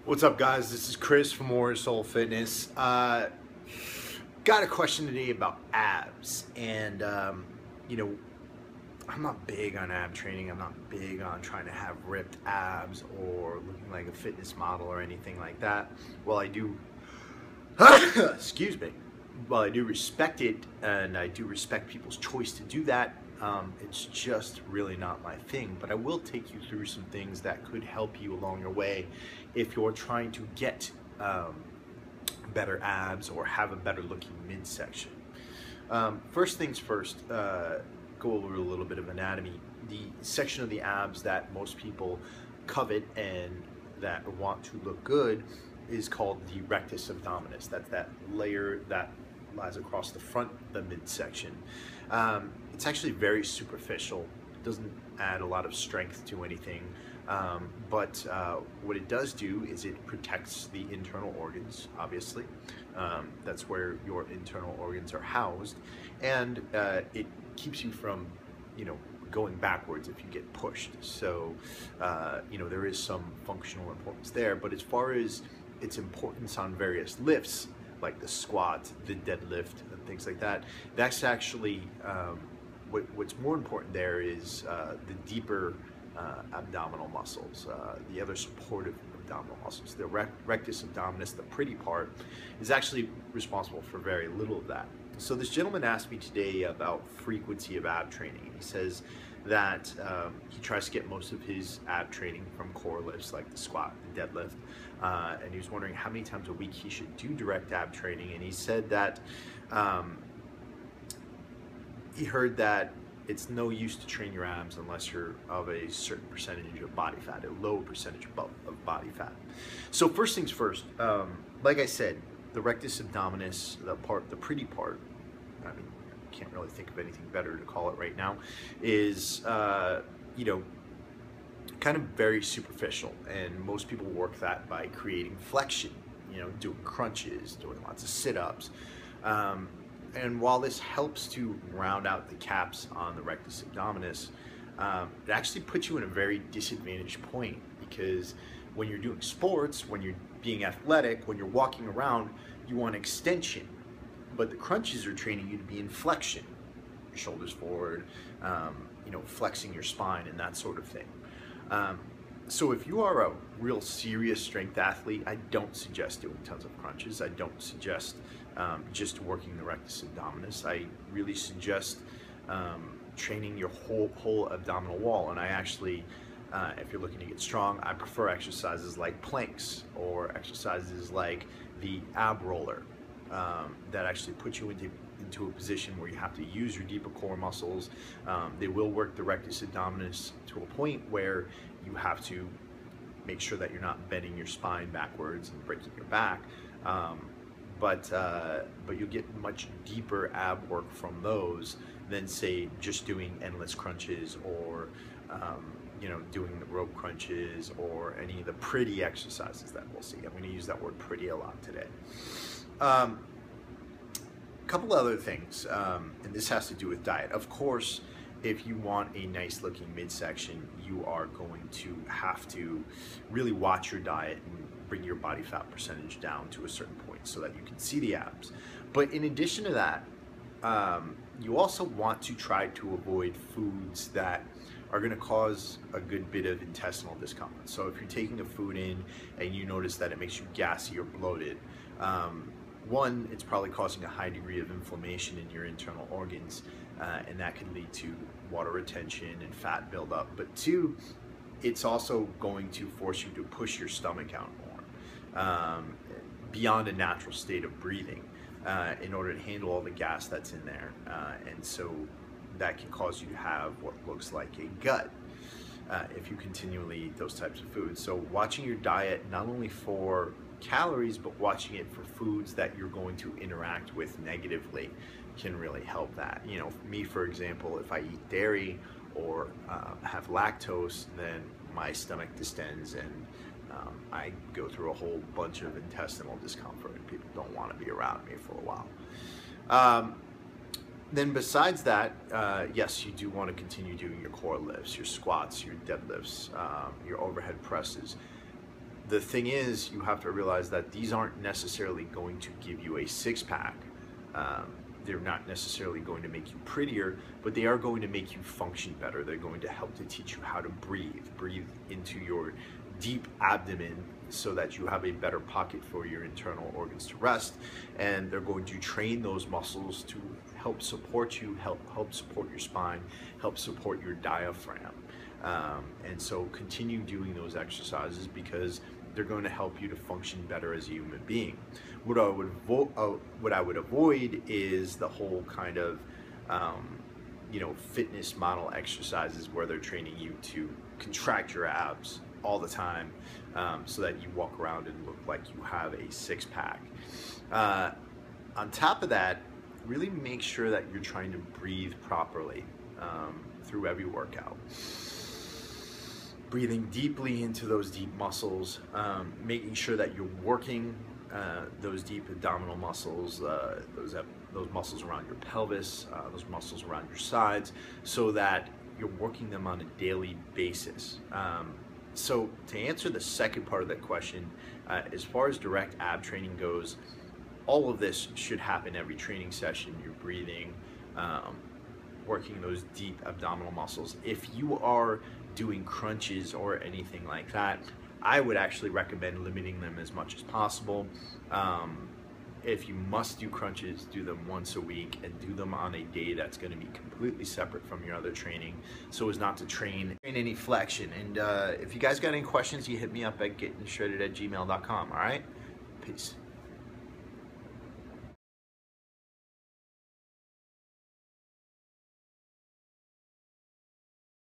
What's up, guys? This is Chris from Warrior Soul Fitness. Got a question today about abs, and I'm not big on ab training. I'm not big on trying to have ripped abs or looking like a fitness model or anything like that. Well, I do, excuse me. Well, I do respect it, and I do respect people's choice to do that. It's just really not my thing, but I will take you through some things that could help you along your way if you're trying to get better abs or have a better looking midsection. First things first, go over a little bit of anatomy. The section of the abs that most people covet and that want to look good is called the rectus abdominis. That's that layer that lies across the front of the midsection. It's actually very superficial. It doesn't add a lot of strength to anything, but what it does do is it protects the internal organs, obviously. That's where your internal organs are housed, and it keeps you from, going backwards if you get pushed. So, there is some functional importance there, but as far as its importance on various lifts, like the squat, the deadlift, and things like that, that's actually what's more important there is the deeper abdominal muscles, the other supportive abdominal muscles. The rectus abdominis, the pretty part, is actually responsible for very little of that. So this gentleman asked me today about frequency of ab training. He says that he tries to get most of his ab training from core lifts like the squat, the deadlift, and he was wondering how many times a week he should do direct ab training. And he said that he heard that it's no use to train your abs unless you're of a certain percentage of body fat, a low percentage of body fat. So first things first, like I said, the rectus abdominis, the pretty part, I mean, I can't really think of anything better to call it right now, is, kind of very superficial. And most people work that by creating flexion, doing crunches, doing lots of sit-ups. And while this helps to round out the caps on the rectus abdominis, it actually puts you in a very disadvantaged point, because when you're doing sports, when you're being athletic, when you're walking around, you want extension, but the crunches are training you to be in flexion, your shoulders forward, flexing your spine and that sort of thing. So if you are a real serious strength athlete, I don't suggest doing tons of crunches. I don't suggest just working the rectus abdominis. I really suggest training your whole abdominal wall. And I actually, if you're looking to get strong, I prefer exercises like planks or exercises like the ab roller that actually put you into a position where you have to use your deeper core muscles. They will work the rectus abdominis to a point where you have to make sure that you're not bending your spine backwards and breaking your back. But you'll get much deeper ab work from those than, say, just doing endless crunches or doing the rope crunches or any of the pretty exercises that we'll see. I'm going to use that word pretty a lot today. A couple other things, and this has to do with diet. Of course, if you want a nice looking midsection, you are going to have to really watch your diet and bring your body fat percentage down to a certain point so that you can see the abs. But in addition to that, you also want to try to avoid foods that are going to cause a good bit of intestinal discomfort. So if you're taking a food in and you notice that it makes you gassy or bloated, one, it's probably causing a high degree of inflammation in your internal organs, and that could lead to water retention and fat buildup. But two, it's also going to force you to push your stomach out more, beyond a natural state of breathing, in order to handle all the gas that's in there. And so that can cause you to have what looks like a gut if you continually eat those types of foods. So watching your diet, not only for calories, but watching it for foods that you're going to interact with negatively, can really help that. Me, for example, if I eat dairy or have lactose, then my stomach distends and I go through a whole bunch of intestinal discomfort, and people don't want to be around me for a while. Then besides that, yes, you do want to continue doing your core lifts, your squats, your deadlifts, your overhead presses. the thing is, you have to realize that these aren't necessarily going to give you a six-pack. They're not necessarily going to make you prettier, but they are going to make you function better. They're going to help to teach you how to breathe into your deep abdomen so that you have a better pocket for your internal organs to rest. And they're going to train those muscles to help support you, help support your spine, help support your diaphragm. And so continue doing those exercises because they're going to help you to function better as a human being. What I would avoid is the whole kind of fitness model exercises where they're training you to contract your abs all the time, so that you walk around and look like you have a six-pack. On top of that, really make sure that you're trying to breathe properly through every workout. Breathing deeply into those deep muscles, making sure that you're working those deep abdominal muscles, those muscles around your pelvis, those muscles around your sides, so that you're working them on a daily basis. So to answer the second part of that question, as far as direct ab training goes, all of this should happen every training session. You're breathing, working those deep abdominal muscles. If you are doing crunches or anything like that, I would actually recommend limiting them as much as possible. If you must do crunches, do them once a week and do them on a day that's going to be completely separate from your other training, so as not to train any flexion. And if you guys got any questions, you hit me up at gettingshredded@gmail.com. All right, peace.